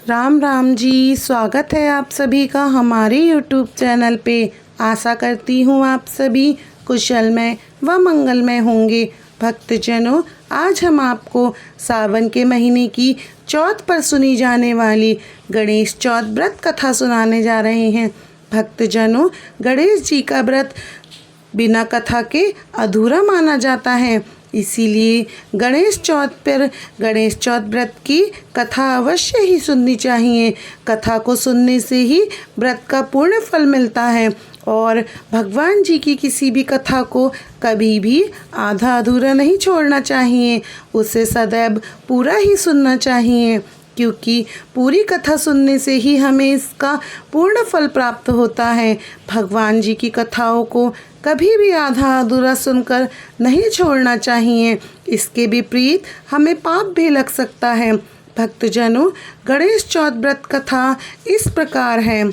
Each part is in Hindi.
राम राम जी। स्वागत है आप सभी का हमारे YouTube चैनल पे। आशा करती हूँ आप सभी कुशलमय व मंगलमय होंगे। भक्तजनों, आज हम आपको सावन के महीने की चौथ पर सुनी जाने वाली गणेश चौथ व्रत कथा सुनाने जा रहे हैं। भक्तजनों, गणेश जी का व्रत बिना कथा के अधूरा माना जाता है, इसीलिए गणेश चौथ व्रत की कथा अवश्य ही सुननी चाहिए। कथा को सुनने से ही व्रत का पूर्ण फल मिलता है और भगवान जी की किसी भी कथा को कभी भी आधा अधूरा नहीं छोड़ना चाहिए, उसे सदैव पूरा ही सुनना चाहिए, क्योंकि पूरी कथा सुनने से ही हमें इसका पूर्ण फल प्राप्त होता है। भगवान जी की कथाओं को कभी भी आधा अधूरा सुनकर नहीं छोड़ना चाहिए, इसके विपरीत हमें पाप भी लग सकता है। भक्तजनों, गणेश चौथ व्रत कथा इस प्रकार है।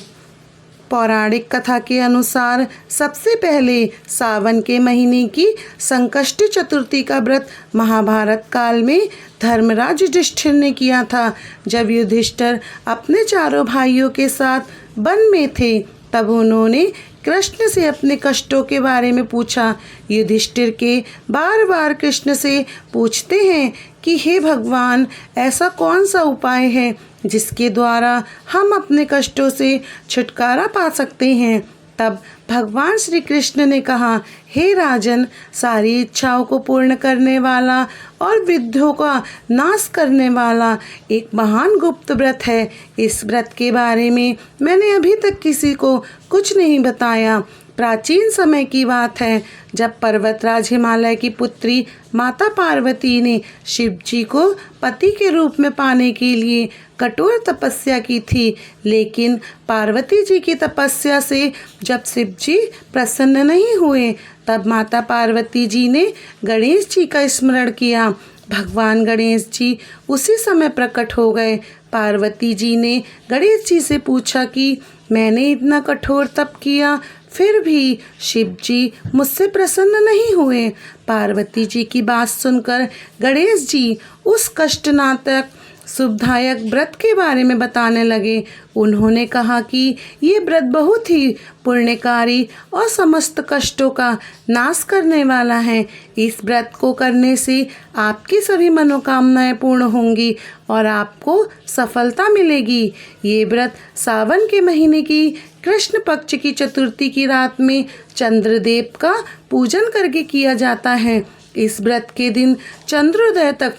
पौराणिक कथा के अनुसार सबसे पहले सावन के महीने की संकष्टी चतुर्थी का व्रत महाभारत काल में धर्मराज युधिष्ठिर ने किया था। जब युधिष्ठिर अपने चारों भाइयों के साथ वन में थे, तब उन्होंने कृष्ण से अपने कष्टों के बारे में पूछा। युधिष्ठिर के बार बार कृष्ण से पूछते हैं कि हे भगवान, ऐसा कौन सा उपाय है जिसके द्वारा हम अपने कष्टों से छुटकारा पा सकते हैं। तब भगवान श्री कृष्ण ने कहा, हे राजन, सारी इच्छाओं को पूर्ण करने वाला और विघ्नों का नाश करने वाला एक महान गुप्त व्रत है। इस व्रत के बारे में मैंने अभी तक किसी को कुछ नहीं बताया। प्राचीन समय की बात है, जब पर्वतराज हिमालय की पुत्री माता पार्वती ने शिव जी को पति के रूप में पाने के लिए कठोर तपस्या की थी, लेकिन पार्वती जी की तपस्या से जब शिव जी प्रसन्न नहीं हुए, तब माता पार्वती जी ने गणेश जी का स्मरण किया। भगवान गणेश जी उसी समय प्रकट हो गए। पार्वती जी ने गणेश जी से पूछा कि मैंने इतना कठोर तप किया, फिर भी शिव जी मुझसे प्रसन्न नहीं हुए। पार्वती जी की बात सुनकर गणेश जी उस कष्टनाशक शुभदायक व्रत के बारे में बताने लगे। उन्होंने कहा कि ये व्रत बहुत ही पुण्यकारी और समस्त कष्टों का नाश करने वाला है। इस व्रत को करने से आपकी सभी मनोकामनाएं पूर्ण होंगी और आपको सफलता मिलेगी। ये व्रत सावन के महीने की कृष्ण पक्ष की चतुर्थी की रात में चंद्रदेव का पूजन करके किया जाता है। इस व्रत के दिन चंद्रोदय तक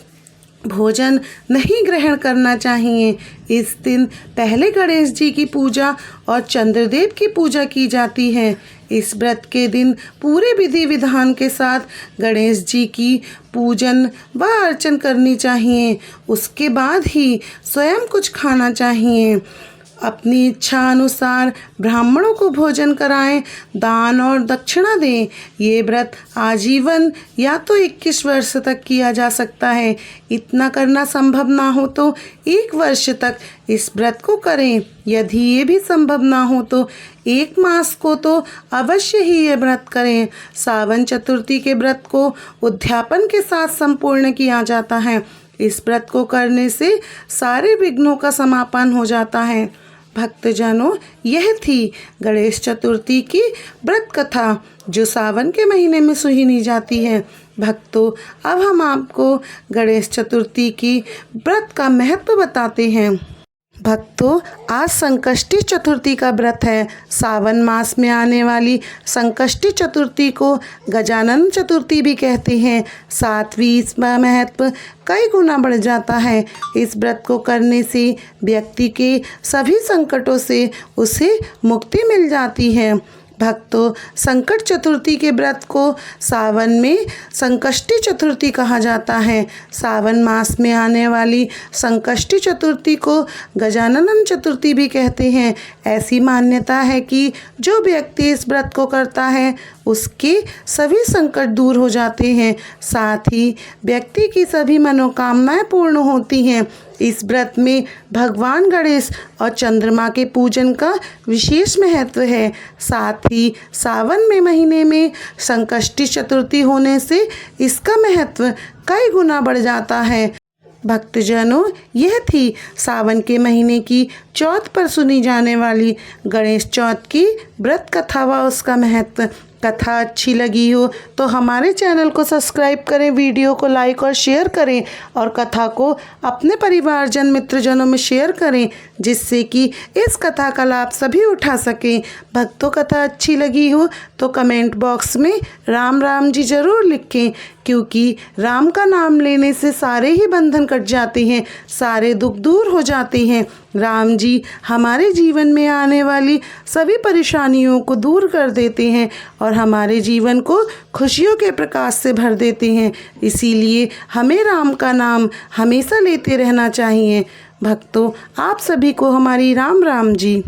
भोजन नहीं ग्रहण करना चाहिए। इस दिन पहले गणेश जी की पूजा और चंद्रदेव की पूजा की जाती है। इस व्रत के दिन पूरे विधि विधान के साथ गणेश जी की पूजन व अर्चन करनी चाहिए। उसके बाद ही स्वयं कुछ खाना चाहिए। अपनी इच्छा अनुसार ब्राह्मणों को भोजन कराएं, दान और दक्षिणा दें। ये व्रत आजीवन या तो 21 वर्ष तक किया जा सकता है। इतना करना संभव ना हो तो 1 वर्ष तक इस व्रत को करें। यदि ये भी संभव ना हो तो 1 मास को तो अवश्य ही ये व्रत करें। सावन चतुर्थी के व्रत को उद्यापन के साथ संपूर्ण किया जाता है। इस व्रत को करने से सारे विघ्नों का समापन हो जाता है। भक्तजनों, यह थी गणेश चतुर्थी की व्रत कथा जो सावन के महीने में सुनी जाती है। भक्तों, अब हम आपको गणेश चतुर्थी की व्रत का महत्व बताते हैं। भक्तों, आज संकष्टी चतुर्थी का व्रत है। सावन मास में आने वाली संकष्टी चतुर्थी को गजानन चतुर्थी भी कहते हैं। साथ ही इसका महत्व कई गुना बढ़ जाता है। इस व्रत को करने से व्यक्ति के सभी संकटों से उसे मुक्ति मिल जाती है। भक्तों, संकट चतुर्थी के व्रत को सावन में संकष्टी चतुर्थी कहा जाता है। सावन मास में आने वाली संकष्टी चतुर्थी को गजानन चतुर्थी भी कहते हैं। ऐसी मान्यता है कि जो व्यक्ति इस व्रत को करता है उसके सभी संकट दूर हो जाते हैं, साथ ही व्यक्ति की सभी मनोकामनाएं पूर्ण होती हैं। इस व्रत में भगवान गणेश और चंद्रमा के पूजन का विशेष महत्व है। साथ ही सावन में महीने में संकष्टी चतुर्थी होने से इसका महत्व कई गुना बढ़ जाता है। भक्तजनों, यह थी सावन के महीने की चौथ पर सुनी जाने वाली गणेश चौथ की व्रत कथा व उसका महत्व। कथा अच्छी लगी हो तो हमारे चैनल को सब्सक्राइब करें, वीडियो को लाइक और शेयर करें और कथा को अपने परिवारजन मित्रजनों में शेयर करें, जिससे कि इस कथा का लाभ सभी उठा सकें। भक्तों, कथा अच्छी लगी हो तो कमेंट बॉक्स में राम राम जी ज़रूर लिखें, क्योंकि राम का नाम लेने से सारे ही बंधन कट जाते हैं, सारे दुख दूर हो जाते हैं। राम जी हमारे जीवन में आने वाली सभी परेशानियों को दूर कर देते हैं और हमारे जीवन को खुशियों के प्रकाश से भर देते हैं। इसीलिए हमें राम का नाम हमेशा लेते रहना चाहिए। भक्तों, आप सभी को हमारी राम राम जी।